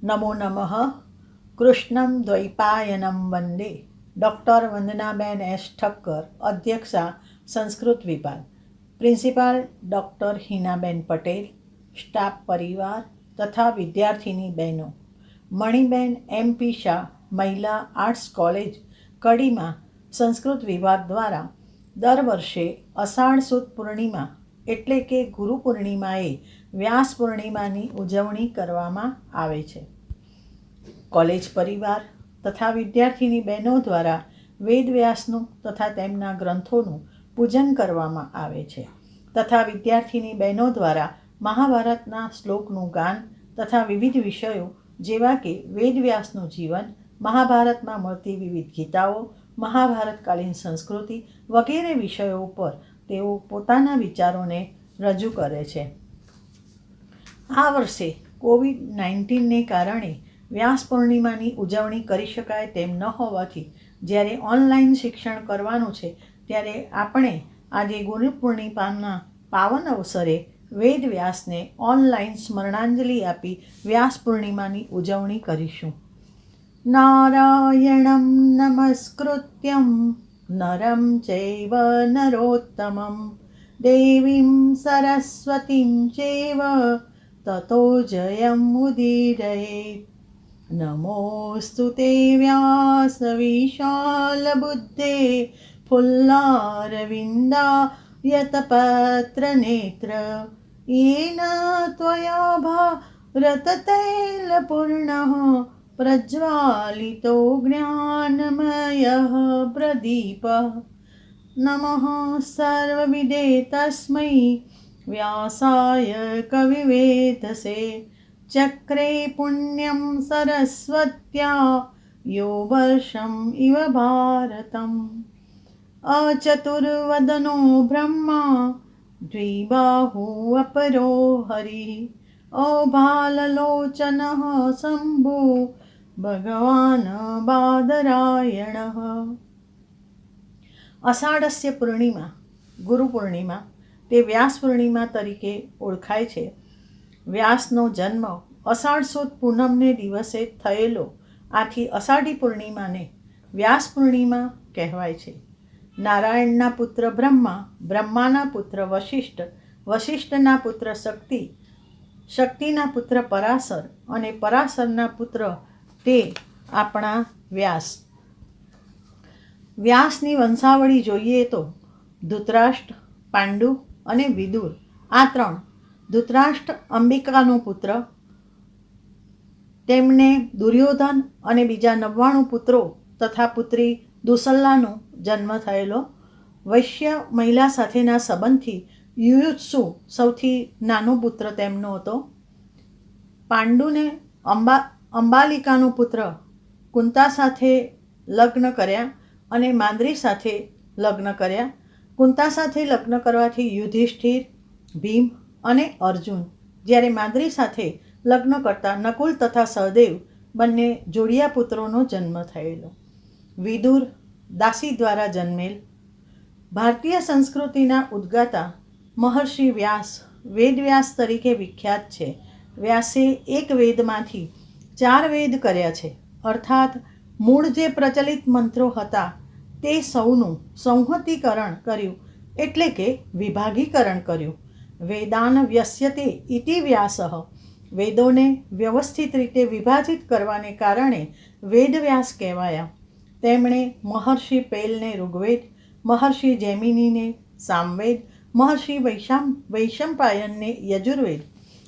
નમો નમઃ. કૃષ્ણમ દ્વૈપાયનમ વંદે. Doctor વંદનાબેન S Thakkar, અધ્યક્ષા, સંસ્કૃત વિભાગ. પ્રિન્સિપાલ ડૉક્ટર હિનાબેન પટેલ. સ્ટાફ પરિવાર તથા વિદ્યાર્થીની બહેનો. મણિબેન એમ.પી. શાહ મહિલા આર્ટ્સ કોલેજ કડીમાં સંસ્કૃત વિભાગ દ્વારા દર વર્ષે અષાઢ સુદ પૂર્ણિમા એટલે કે ગુરુ પૂર્ણિમાએ વ્યાસ પૂર્ણિમાની ઉજવણી કરવામાં આવે છે. કોલેજ પરિવાર તથા વિદ્યાર્થીની બહેનો દ્વારા વેદવ્યાસનું તથા તેમના ગ્રંથોનું પૂજન કરવામાં આવે છે તથા વિદ્યાર્થીની બહેનો દ્વારા મહાભારતના શ્લોકનું ગાન તથા વિવિધ વિષયો જેવા કે વેદવ્યાસનું જીવન, મહાભારતમાં મળતી વિવિધ ગીતાઓ, મહાભારતકાલીન સંસ્કૃતિ વગેરે વિષયો ઉપર તેઓ પોતાના વિચારોને રજૂ કરે છે. આ વર્ષે કોવિડ-19ને કારણે વ્યાસ પૂર્ણિમાની ઉજવણી કરી શકાય તેમ ન હોવાથી જ્યારે ઓનલાઈન શિક્ષણ કરવાનું છે ત્યારે આપણે આજે ગુરુ પૂર્ણિમાના પાવન અવસરે વેદવ્યાસને ઓનલાઈન સ્મરણાંજલિ આપી વ્યાસ પૂર્ણિમાની ઉજવણી કરીશું. નારાયણમ નમસ્કૃત્યમ નરમ ચૈવ નરોત્તમમ દેવીમ સરસ્વતીમ ચૈવ તતો જયમુદીરયેત. નમોસ્તુ તે વ્યાસ વિશાલબુદ્ધે ફુલ્લારવિંદાયતપત્રનેત્ર येन त्वया भारततैलपूर्णः प्रज्वालितो ज्ञानमयः प्रदीपः. नमः सर्वविदे तस्मै व्यासाय कविवेधसे चक्रे पुण्यं सरस्वत्या यो वर्षम् इव भारतम्. अचतुर्वदनो ब्रह्मा द्विबाहु अपरो हरिः अभाललोचनः शम्भु भगवान् बादरायणः. અષાઢસ્ય પૂર્ણિમા ગુરુ પૂર્ણિમા તે વ્યાસ પૂર્ણિમા તરીકે ઓળખાય છે. વ્યાસનો જન્મ અષાઢ સુદ પૂનમને દિવસે થયેલો આથી અષાઢી પૂર્ણિમાને વ્યાસ પૂર્ણિમા કહેવાય છે. નારાયણના પુત્ર બ્રહ્મા, બ્રહ્માના પુત્ર વશિષ્ઠ, વશિષ્ઠના પુત્ર શક્તિ, શક્તિના પુત્ર પરાશર અને પરાશરના પુત્ર તે આપણા વ્યાસ. વ્યાસની વંશાવળી જોઈએ તો ધૃતરાષ્ટ્ર, પાંડુ અને વિદુર આ ત્રણ. ધૃતરાષ્ટ્ર અંબિકાનો પુત્ર, તેમને દુર્યોધન અને બીજા 99 પુત્રો તથા પુત્રી દુસલ્લાનો જન્મ થયેલો. વૈશ્ય મહિલા સાથેના સંબંધથી યુયુત્સુ સૌથી નાનો પુત્ર તેમનો હતો. પાંડુને અંબાલિકાનો પુત્ર કુંતા સાથે લગ્ન કર્યા અને માંદ્રી સાથે લગ્ન કર્યા. કુંતા સાથે લગ્ન કરવાથી યુધિષ્ઠિર, ભીમ અને અર્જુન, જ્યારે માંદ્રી સાથે લગ્ન કરતા નકુલ તથા સહદેવ બંને જોડિયા પુત્રોનો જન્મ થયેલો. વિદુર દાસી દ્વારા જન્મેલ. ભારતીય સંસ્કૃતિના ઉદ્ગાતા મહર્ષિ વ્યાસ વેદવ્યાસ તરીકે વિખ્યાત છે. વ્યાસે એક વેદમાંથી 4 વેદ કર્યા છે, અર્થાત મૂળ જે પ્રચલિત મંત્રો હતા તે સૌનું સંહતીકરણ કર્યું એટલે કે વિભાગીકરણ કર્યું. વેદાન વ્યસ્યતે ઇતિ વ્યાસઃ. વેદોને વ્યવસ્થિત રીતે વિભાજિત કરવાને કારણે વેદવ્યાસ કહેવાયા. તેમણે મહર્ષિ પેલને ઋગ્વેદ, મહર્ષિ જૈમિનીને સામવેદ, મહર્ષિ વૈશંપાયનને યજુર્વેદ,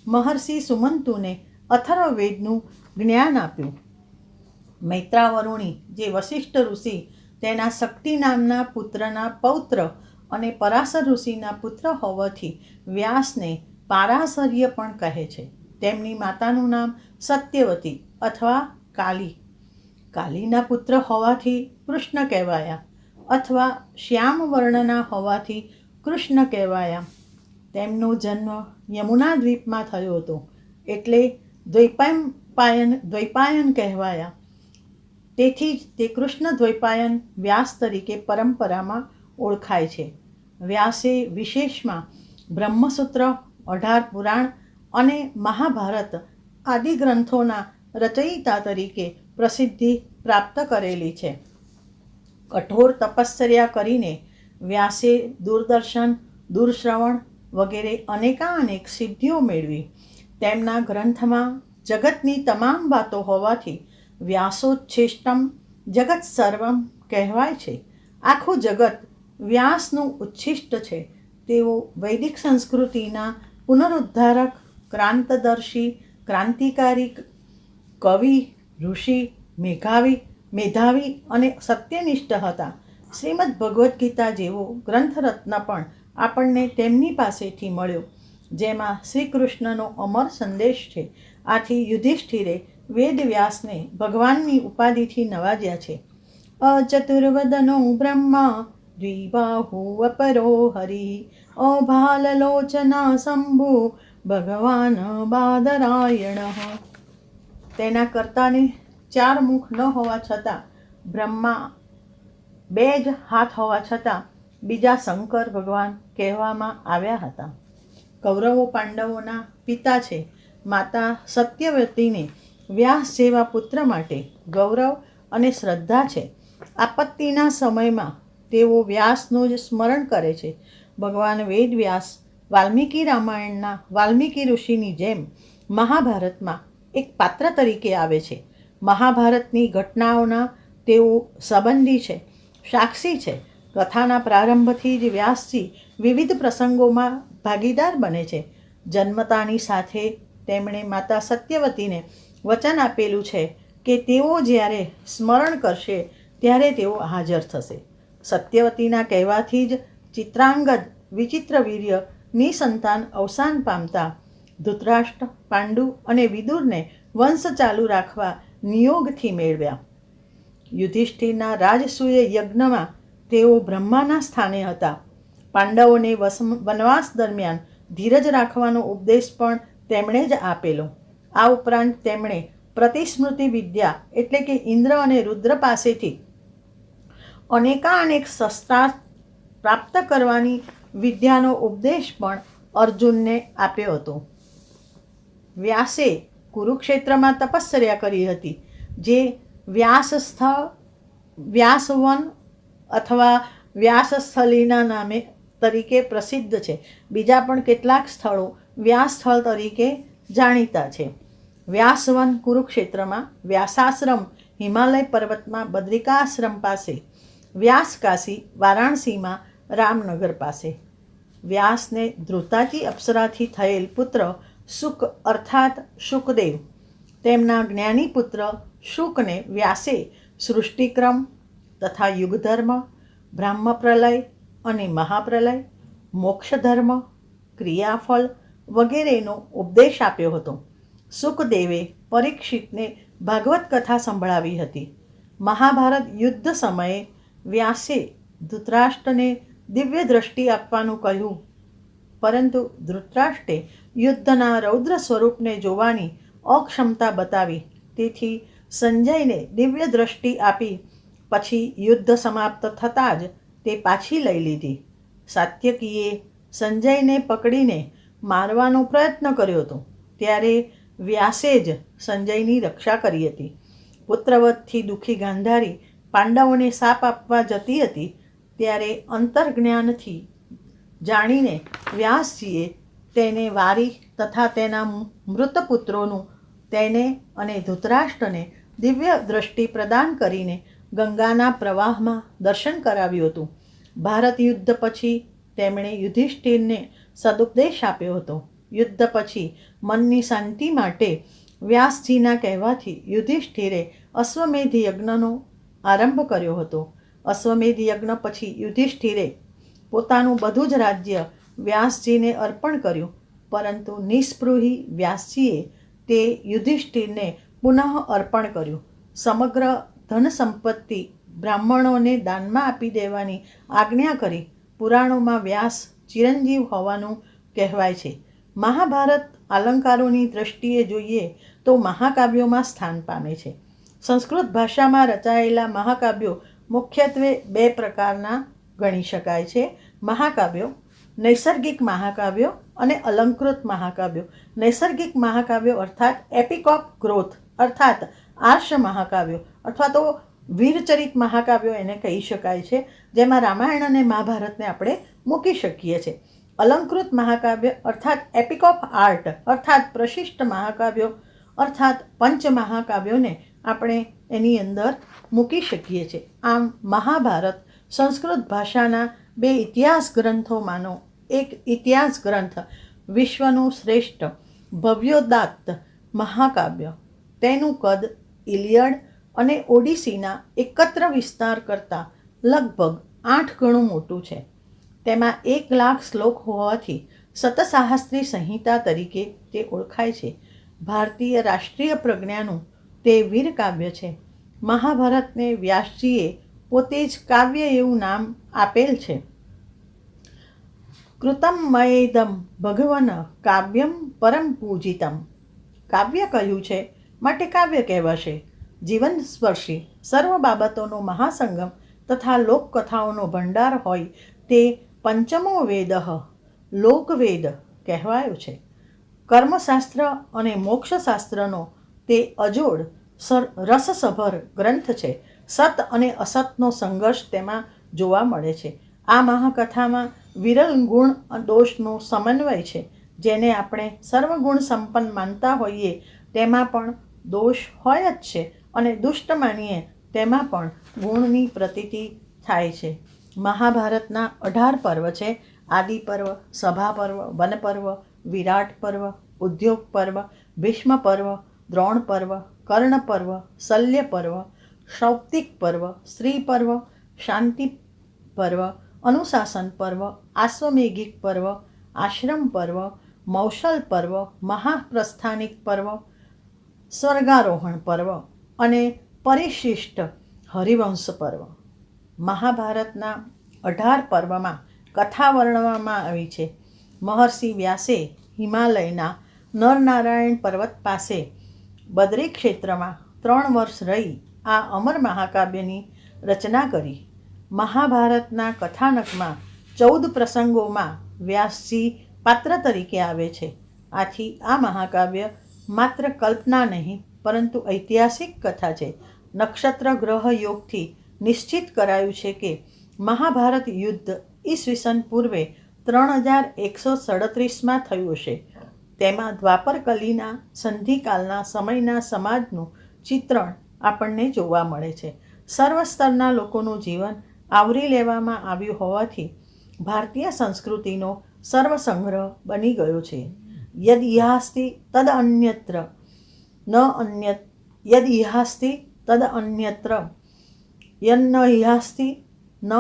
મહર્ષિ સુમંતુને અથર્વવેદનું જ્ઞાન આપ્યું. મૈત્રાવરુણી જે વશિષ્ઠ ઋષિ તેના શક્તિ નામના પુત્રના પૌત્ર અને પરાશર ઋષિના પુત્ર હોવાથી વ્યાસને પારાશર્ય પણ કહે છે. તેમની માતાનું નામ સત્યવતી અથવા કાલી. કાલીના પુત્ર હોવાથી કૃષ્ણ કહેવાયા અથવા શ્યામ વર્ણના હોવાથી કૃષ્ણ કહેવાયા. તેમનો જન્મ યમુના દ્વીપમાં થયો હતો એટલે દ્વૈપાયન કહેવાયા. તેથી જ તે કૃષ્ણ દ્વૈપાયન વ્યાસ તરીકે પરંપરામાં ઓળખાય છે. વ્યાસે વિશેષમાં બ્રહ્મસૂત્ર, 18 પુરાણ અને મહાભારત આદિ ગ્રંથોના રચયિતા તરીકે પ્રસિદ્ધિ પ્રાપ્ત કરેલી છે. કઠોર તપશ્ચર્યા કરીને વ્યાસે દૂરદર્શન, દૂરશ્રવણ વગેરે અનેકાનેક સિદ્ધિઓ મેળવી. તેમના ગ્રંથમાં જગતની તમામ વાતો હોવાથી વ્યાસોચ્છિષ્ટમ જગત સર્વમ કહેવાય છે. આખું જગત વ્યાસનું ઉચ્છિષ્ટ છે. તેઓ વૈદિક સંસ્કૃતિના પુનરુદ્ધારક, ક્રાંતદર્શી, ક્રાંતિકારી, કવિ, ઋષિ, મેધાવી અને સત્યનિષ્ઠ હતા. શ્રીમદ્ ભગવદ્ ગીતા જેવો ગ્રંથરત્ન પણ આપણને તેમની પાસેથી મળ્યો, જેમાં શ્રી કૃષ્ણનો અમર સંદેશ છે. આથી યુધિષ્ઠિરે વેદવ્યાસને ભગવાનની ઉપાધિથી નવાજ્યા છે. અચતુર્વદનો બ્રહ્મા દ્વિબાહુ અપરો હરિ અભાલલોચના શંભુ ભગવાન બાદરાયણ. તેના કર્તાને 4 મુખ ન હોવા છતાં, બ્રહ્મા 2 જ હાથ હોવા છતાં બીજા શંકર ભગવાન કહેવામાં આવ્યા હતા. કૌરવો પાંડવોના પિતા છે. માતા સત્યવતીને વ્યાસ જેવા પુત્ર માટે ગૌરવ અને શ્રદ્ધા છે. આપત્તિના સમયમાં તેઓ વ્યાસનું જ સ્મરણ કરે છે. ભગવાન વેદવ્યાસ વાલ્મીકી રામાયણના વાલ્મીકી ઋષિની જેમ મહાભારતમાં એક પાત્ર તરીકે આવે છે. મહાભારતની ઘટનાઓના તેઓ સંબંધી છે, સાક્ષી છે. કથાના પ્રારંભથી જ વ્યાસજી વિવિધ પ્રસંગોમાં ભાગીદાર બને છે. જન્મતાની સાથે તેમણે માતા સત્યવતીને વચન આપેલું છે કે તેઓ જ્યારે સ્મરણ કરશે ત્યારે તેઓ હાજર થશે. સત્યવતીના કહેવાથી જ ચિત્રાંગદ વિચિત્રવીર્ય નિસંતાન અવસાન પામતા ધૃતરાષ્ટ્ર, પાંડુ અને વિદુરને વંશ ચાલુ રાખવા નિયોગથી મેળવ્યા. યુધિષ્ઠિરના રાજસૂય યજ્ઞમાં તેઓ બ્રહ્માના સ્થાને હતા. પાંડવોને વનવાસ દરમિયાન ધીરજ રાખવાનો ઉપદેશ પણ તેમણે જ આપેલો. આ ઉપરાંત તેમણે પ્રતિસ્મૃતિ વિદ્યા એટલે કે ઇન્દ્ર અને રુદ્ર પાસેથી અનેક શસ્ત્રાસ્ત્ર પ્રાપ્ત કરવાની વિદ્યાનો ઉપદેશ પણ અર્જુનને આપ્યો હતો. વ્યાસે કુરુક્ષેત્રમાં તપશ્ચર્યા કરી હતી, જે વ્યાસવન અથવા વ્યાસસ્થલીના નામે તરીકે પ્રસિદ્ધ છે. બીજા પણ કેટલાક સ્થળો વ્યાસસ્થળ તરીકે જાણીતા છે. વ્યાસવન કુરુક્ષેત્રમાં, વ્યાસાશ્રમ હિમાલય પર્વતમાં બદ્રિકાશ્રમ પાસે, વ્યાસકાશી વારાણસીમાં રામનગર પાસે. વ્યાસને ધ્રુતાજી અપ્સરાથી થયેલ પુત્ર શુક અર્થાત શુકદેવ. તેમના જ્ઞાની પુત્ર શુકને વ્યાસે સૃષ્ટિક્રમ તથા યુગધર્મ, બ્રહ્મપ્રલય અને મહાપ્રલય, મોક્ષધર્મ, ક્રિયાફળ વગેરેનો ઉપદેશ આપ્યો હતો. શુકદેવે પરીક્ષિતને ભાગવત કથા સંભળાવી હતી. મહાભારત યુદ્ધ સમયે વ્યાસે ધૃતરાષ્ટ્રને દિવ્ય દ્રષ્ટિ આપવાનું કહ્યું, પરંતુ ધૃતરાષ્ટ્રે યુદ્ધના રૌદ્ર સ્વરૂપને જોવાની અક્ષમતા બતાવી. તેથી સંજયને દિવ્ય દ્રષ્ટિ આપી પછી યુદ્ધ સમાપ્ત થતાં જ તે પાછી લઈ લીધી. સાત્યકીએ સંજયને પકડીને મારવાનો પ્રયત્ન કર્યો હતો, ત્યારે વ્યાસે જ સંજયની રક્ષા કરી હતી. પુત્રવધથી દુઃખી ગાંધારી પાંડવોને શાપ આપવા જતી હતી, ત્યારે અંતર્જ્ઞાનથી જાણીને વ્યાસજીએ તેને વારી તથા તેના મૃત પુત્રોનું તેને અને ધૃતરાષ્ટ્રને દિવ્ય દ્રષ્ટિ પ્રદાન કરીને ગંગાના પ્રવાહમાં દર્શન કરાવ્યું હતું. ભારત યુદ્ધ પછી તેમણે યુધિષ્ઠિરને સદુપદેશ આપ્યો હતો. યુદ્ધ પછી મનની શાંતિ માટે વ્યાસજીના કહેવાથી યુધિષ્ઠિરે અશ્વમેધ યજ્ઞનો આરંભ કર્યો હતો. અશ્વમેધ યજ્ઞ પછી યુધિષ્ઠિરે પોતાનું બધું જ રાજ્ય વ્યાસજીને અર્પણ કર્યું, પરંતુ નિસ્પૃહી વ્યાસજીએ તે યુધિષ્ઠિરને પુનઃ અર્પણ કર્યું. સમગ્ર ધન સંપત્તિ બ્રાહ્મણોને દાનમાં આપી દેવાની આજ્ઞા કરી. પુરાણોમાં વ્યાસ ચિરંજીવ હોવાનું કહેવાય છે. મહાભારત અલંકારોની દ્રષ્ટિએ જોઈએ તો મહાકાવ્યોમાં સ્થાન પામે છે. સંસ્કૃત ભાષામાં રચાયેલા મહાકાવ્યો મુખ્યત્વે 2 પ્રકારના ગણી શકાય છે. મહાકાવ્યો, નૈસર્ગિક મહાકાવ્યો અને અલંકૃત મહાકાવ્યો. નૈસર્ગિક મહાકાવ્યો અર્થાત એપિક ઓફ ગ્રોથ અર્થાત આર્ષ મહાકાવ્યો અથવા તો વીરચરિત મહાકાવ્યો એને કહી શકાય છે, જેમાં રામાયણ અને મહાભારતને આપણે મૂકી શકીએ છીએ. અલંકૃત મહાકાવ્ય અર્થાત એપિક ઓફ આર્ટ અર્થાત પ્રશિષ્ટ મહાકાવ્યો અર્થાત પંચ મહાકાવ્યોને આપણે એની અંદર મૂકી શકીએ છીએ. આમ મહાભારત સંસ્કૃત ભાષાના બે ઇતિહાસ ગ્રંથોમાંનો એક ઇતિહાસ ગ્રંથ, વિશ્વનું શ્રેષ્ઠ ભવ્યોદાત્ત મહાકાવ્ય. તેનું કદ ઇલિયડ અને ઓડિસીના એકત્ર વિસ્તાર કરતાં લગભગ 8 ગણું મોટું છે. તેમાં 1,00,000 શ્લોક હોવાથી શતસાહસ્ત્રી સંહિતા તરીકે તે ઓળખાય છે. ભારતીય રાષ્ટ્રીય પ્રજ્ઞાનું તે વીરકાવ્ય છે. મહાભારતને વ્યાસજીએ પોતે જ કાવ્ય એવું નામ આપેલ છે. કૃતમ મયેદમ ભગવન કાવ્યમ પરમ પૂજિતમ. કાવ્ય કહ્યું છે માટે કાવ્ય કહેવાશે. જીવન સ્પર્શી સર્વ બાબતોનો મહાસંગમ તથા લોકકથાઓનો ભંડાર હોય તે પંચમો વેદ લોકવેદ કહેવાયો છે. કર્મશાસ્ત્ર અને મોક્ષશાસ્ત્રનો તે અજોડ રસસભર ગ્રંથ છે. સત અને અસતનો સંઘર્ષ તેમાં જોવા મળે છે. આ મહાકથામાં વિરલ ગુણ દોષનો સમન્વય છે. જેને આપણે સર્વગુણ સંપન્ન માનતા હોઈએ તેમાં પણ દોષ હોય જ છે અને દુષ્ટ માનીએ તેમાં પણ ગુણની પ્રતીતિ થાય છે. મહાભારતના 18 પર્વ છે. આદિ પર્વ, સભા પર્વ, વન પર્વ, વિરાટ પર્વ, ઉદ્યોગ પર્વ, ભીષ્મ પર્વ, દ્રોણ પર્વ, કર્ણ પર્વ, શલ્ય પર્વ, સૌપ્તિક પર્વ, શ્રી પર્વ, શાંતિ પર્વ, અનુશાસન પર્વ, આશ્વમેઘિક પર્વ, આશ્રમ પર્વ, મૌસલ પર્વ, મહાપ્રસ્થાનિક પર્વ, સ્વર્ગારોહણ પર્વ અને પરિશિષ્ટ હરિવંશ પર્વ. મહાભારતના 18 પર્વમાં કથા વર્ણવવામાં આવી છે. મહર્ષિ વ્યાસે હિમાલયના નરનારાયણ પર્વત પાસે બદ્રી ક્ષેત્રમાં 3 વર્ષ રહી આ અમર મહાકાવ્યની રચના કરી. મહાભારતના કથાનકમાં 14 પ્રસંગોમાં વ્યાસજી પાત્ર તરીકે આવે છે. આથી આ મહાકાવ્ય માત્ર કલ્પના નહીં પરંતુ ઐતિહાસિક કથા છે. નક્ષત્ર ગ્રહ યોગથી નિશ્ચિત કરાયું છે કે મહાભારત યુદ્ધ ઈસવીસન પૂર્વે 3137માં થયું હશે. તેમાં દ્વાપરકલીના સંધિકાલના સમયના સમાજનું ચિત્રણ આપણને જોવા મળે છે. સર્વ સ્તરના લોકોનું જીવન આવરી લેવામાં આવ્યું હોવાથી ભારતીય સંસ્કૃતિનો સર્વસંગ્રહ બની ગયો છે. યદ ઇહાસ્તિ તદ અન્યત્ર ન અન્યત યદ ઇહાસ્તિ તદ અન્યત્ર યન્ન ઇહાસ્તિ ન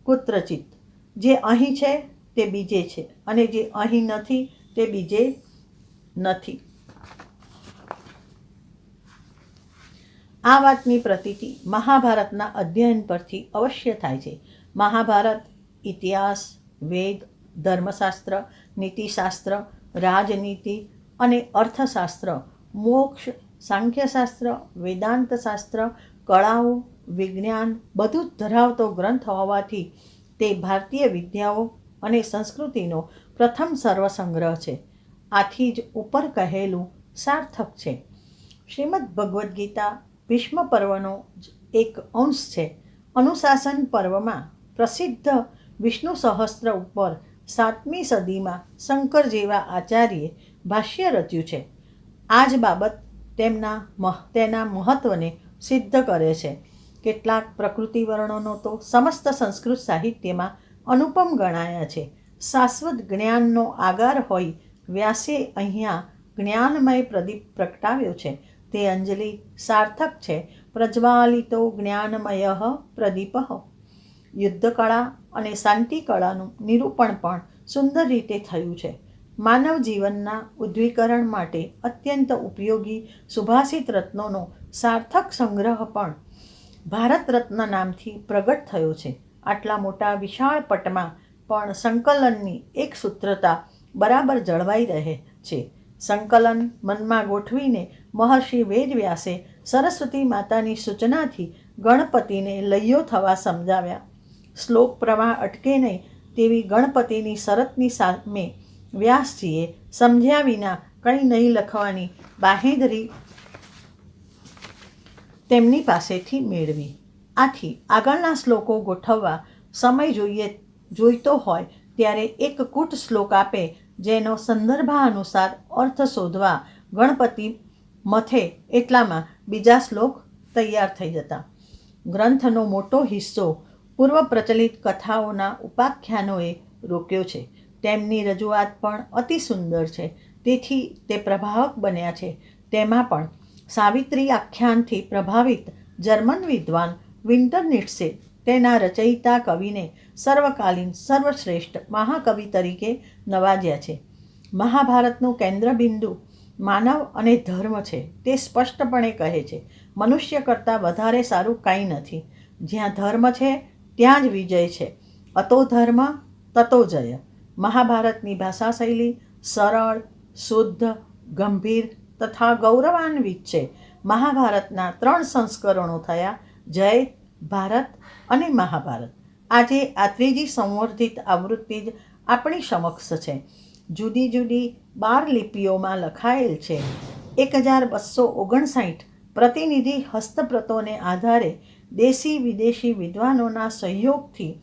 કુત્રચિત. જે અહીં છે તે બીજે છે અને જે અહીં નથી તે બીજે નથી. આ વાતની પ્રતીતિ મહાભારતના અધ્યયન પરથી અવશ્ય થાય છે. મહાભારત ઇતિહાસ, વેદ, ધર્મશાસ્ત્ર, નીતિશાસ્ત્ર, રાજનીતિ અને અર્થશાસ્ત્ર, મોક્ષ, સાંખ્યશાસ્ત્ર, વેદાંતશાસ્ત્ર, કળાઓ, વિજ્ઞાન બધું જ ધરાવતો ગ્રંથ હોવાથી તે ભારતીય વિદ્યાઓ અને સંસ્કૃતિનો પ્રથમ સર્વસંગ્રહ છે. આથી જ ઉપર કહેલું સાર્થક છે. શ્રીમદ્ ભગવદ્ ગીતા ભીષ્મ પર્વનો જ એક અંશ છે. અનુશાસન પર્વમાં પ્રસિદ્ધ વિષ્ણુ સહસ્ત્ર ઉપર 7મી સદીમાં શંકર જેવા આચાર્યે ભાષ્ય રચ્યું છે. આ જ બાબત તેના મહત્વને સિદ્ધ કરે છે. કેટલાક પ્રકૃતિ વર્ણનો તો સમસ્ત સંસ્કૃત સાહિત્યમાં અનુપમ ગણાયા છે. શાશ્વત જ્ઞાનનો આગાર હોય વ્યાસે અહીંયા જ્ઞાનમય પ્રદીપ પ્રગટાવ્યો છે. તે અંજલિ સાર્થક છે. પ્રજ્વાલિતો જ્ઞાનમય પ્રદીપ. યુદ્ધકળા અને શાંતિકળાનું નિરૂપણ પણ સુંદર રીતે થયું છે. માનવ જીવનના ઉદ્વીકરણ માટે અત્યંત ઉપયોગી સુભાષિત રત્નોનો સાર્થક સંગ્રહ પણ ભારત રત્ન નામથી પ્રગટ થયો છે. આટલા મોટા વિશાળ પટમાં પણ સંકલનની એક સૂત્રતા બરાબર જળવાઈ રહે છે. સંકલન મનમાં ગોઠવીને મહર્ષિ વેદવ્યાસે સરસ્વતી માતાની સૂચનાથી ગણપતિને લય્યો થવા સમજાવ્યા. શ્લોક પ્રવાહ અટકે નહીં તેવી ગણપતિની શરતની સામે વ્યાસજીએ સમજ્યા વિના કંઈ નહીં લખવાની બાંહેધરી તેમની પાસેથી મેળવી. આથી આગળના શ્લોકો ગોઠવવા સમય જોઈતો હોય ત્યારે એક કૂટ શ્લોક આપે, જેનો સંદર્ભાનુસાર અર્થ શોધવા ગણપતિ મથે એટલામાં બીજા શ્લોક તૈયાર થઈ જતા. ગ્રંથનો મોટો હિસ્સો પૂર્વ પ્રચલિત કથાઓના ઉપાખ્યાનોએ રોક્યો છે. તેમની રજૂઆત પણ અતિ સુંદર છે, તેથી તે પ્રભાવક બન્યા છે. તેમાં પણ સાવિત્રી આખ્યાનથી પ્રભાવિત જર્મન વિદ્વાન વિન્ટરનિટ્સે તેના રચયિતા કવિને સર્વકાલીન સર્વશ્રેષ્ઠ મહાકવિ તરીકે નવાજ્યા છે. મહાભારતનું કેન્દ્રબિંદુ માનવ અને ધર્મ છે. તે સ્પષ્ટપણે કહે છે, મનુષ્ય કરતાં વધારે સારું કાંઈ નથી. જ્યાં ધર્મ છે ત્યાં જ વિજય છે. અતો ધર્મ તતો જય. મહાભારતની ભાષા શૈલી સરળ, શુદ્ધ, ગંભીર તથા ગૌરવાન્વિત છે. મહાભારતના 3 સંસ્કરણો થયા: જય, ભારત અને મહાભારત. આજે આ ત્રીજી સંવર્ધિત આવૃત્તિ જ આપણી સમક્ષ છે. જુદી જુદી 12 લિપિઓમાં લખાયેલ છે. 1259 પ્રતિનિધિ હસ્તપ્રતોને આધારે દેશી વિદેશી વિદ્વાનોના સહયોગથી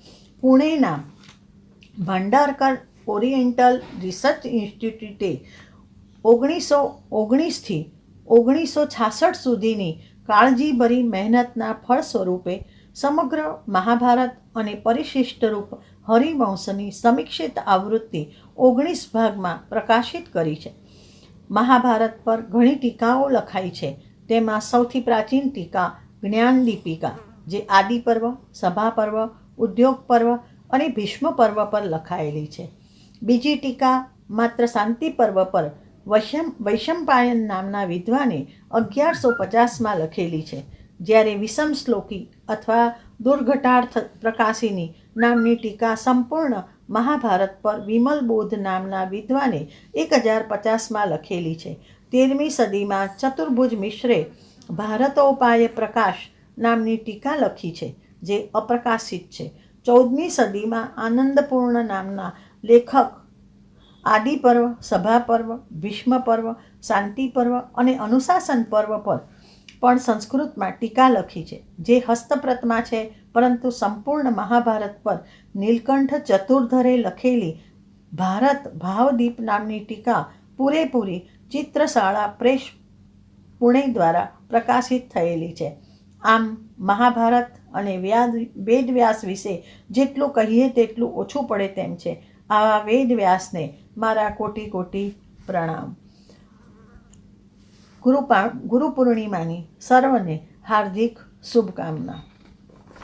પુણેના ભાંડારકર ઓરિએન્ટલ રિસર્ચ ઇન્સ્ટિટ્યૂટે 1919થી 1966 સુધીની કાળજીભરી મહેનતના ફળ સ્વરૂપે સમગ્ર મહાભારત અને પરિશિષ્ટરૂપ હરિવંશની સમીક્ષિત આવૃત્તિ 19 ભાગમાં પ્રકાશિત કરી છે. મહાભારત પર ઘણી ટીકાઓ લખાઈ છે. તેમાં સૌથી પ્રાચીન ટીકા જ્ઞાનદીપિકા, જે આદિ પર્વ, સભા પર્વ, ઉદ્યોગ પર્વ અને ભીષ્મ પર્વ પર લખાયેલી છે. બીજી ટીકા માત્ર શાંતિ પર્વ પર વૈશંપાયન નામના વિદ્વાને 1150માં લખેલી છે. જ્યારે વિષમ શ્લોકી અથવા દુર્ઘટાર્થ પ્રકાશિની નામની ટીકા સંપૂર્ણ મહાભારત પર વિમલ બોધ નામના વિદ્વાને 1050માં લખેલી છે. 13મી સદીમાં ચતુર્ભુજ મિશ્રે ભારતોપાય પ્રકાશ નામની ટીકા લખી છે, જે અપ્રકાશિત છે. 14મી સદીમાં આનંદપૂર્ણ નામના લેખક આદિ પર્વ, સભા પર્વ, ભીષ્મ પર્વ, શાંતિ પર્વ અને અનુશાસન પર્વ પર પણ સંસ્કૃતમાં ટીકા લખી છે, જે હસ્તપ્રતમાં છે. પરંતુ સંપૂર્ણ મહાભારત પર નીલકંઠ ચતુર્ધરે લખેલી ભારત ભાવદીપ નામની ટીકા પૂરેપૂરી ચિત્રશાળા પ્રેસ પુણે દ્વારા પ્રકાશિત થયેલી છે. આમ મહાભારત અને વેદવ્યાસ વિશે જેટલું કહીએ તેટલું ઓછું પડે તેમ છે. આવા વેદવ્યાસને મારા કોટી કોટી પ્રણામ. ગુરુ પૂર્ણિમાની સર્વને હાર્દિક શુભકામના.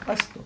અસ્તુ.